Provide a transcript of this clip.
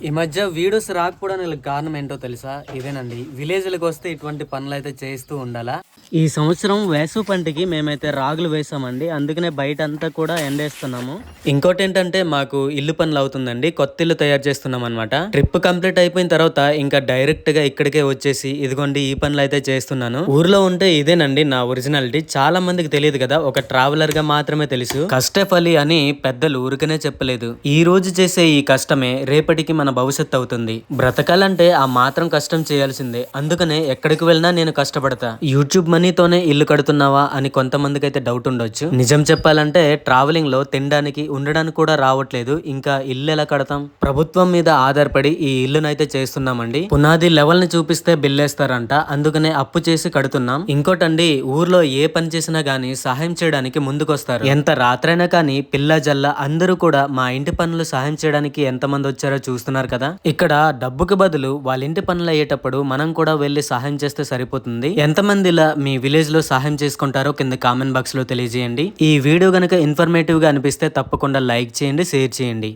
ఈ మధ్య వీడియోస్ రాకపోవడానికి కారణం ఏంటో తెలుసా? ఇదేనండి, విలేజ్లకు వస్తే ఇటువంటి పనులు అయితే చేస్తూ ఉండాలా. ఈ సంవత్సరం వేసవి పంటకి మేమైతే రాగులు వేసామండి, అందుకనే బయట అంతా కూడా ఎండేస్తున్నాము. ఇంకోటి ఏంటంటే మాకు ఇల్లు పనులు అవుతుందండి, కొత్త ఇల్లు తయారు చేస్తున్నాం అనమాట. ట్రిప్ కంప్లీట్ అయిపోయిన తర్వాత ఇంకా డైరెక్ట్ గా ఇక్కడికే వచ్చేసి ఇదిగోండి ఈ పనులు అయితే చేస్తున్నాను. ఊర్లో ఉంటే ఇదేనండి నా ఒరిజినాలిటీ. చాలా మందికి తెలియదు కదా, ఒక ట్రావెలర్ గా మాత్రమే తెలుసు. కష్టే ఫలి అని పెద్దలు ఊరికనే చెప్పలేదు. ఈ రోజు చేసే ఈ కష్టమే రేపటికి మన భవిష్యత్తు అవుతుంది. బ్రతకాలంటే ఆ మాత్రం కష్టం చేయాల్సిందే. అందుకనే ఎక్కడికి వెళ్ళినా నేను కష్టపడతా. యూట్యూబ్ మనీతోనే ఇల్లు కడుతున్నావా అని కొంతమందికి అయితే డౌట్ ఉండొచ్చు. నిజం చెప్పాలంటే ట్రావెలింగ్ లో తినడానికి ఉండడానికి కూడా రావట్లేదు, ఇంకా ఇల్లు ఎలా కడతాం? ప్రభుత్వం మీద ఆధారపడి ఈ ఇల్లునైతే చేస్తున్నామండి. పునాది లెవెల్ ని చూపిస్తే బిల్లేస్తారంట, అందుకనే అప్పు చేసి కడుతున్నాం. ఇంకోటండి, ఊర్లో ఏ పని చేసినా గానీ సహాయం చేయడానికి ముందుకొస్తారు. ఎంత రాత్రైనా కానీ పిల్ల జల్ల అందరూ కూడా మా ఇంటి పనులు సహాయం చేయడానికి ఎంతమంది వచ్చారో చూస్తున్నారు కదా. ఇక్కడ డబ్బుకి బదులు వాళ్ళ ఇంటి పనులు అయ్యేటప్పుడు మనం కూడా వెళ్ళి సహాయం చేస్తే సరిపోతుంది. ఎంతమంది ఇలా మీ విలేజ్ లో సహాయం చేసుకుంటారో కింద కామెంట్ బాక్స్ లో తెలియజేయండి. ఈ వీడియో గనక ఇన్ఫర్మేటివ్ గా అనిపిస్తే తప్పకుండా లైక్ చేయండి, షేర్ చేయండి.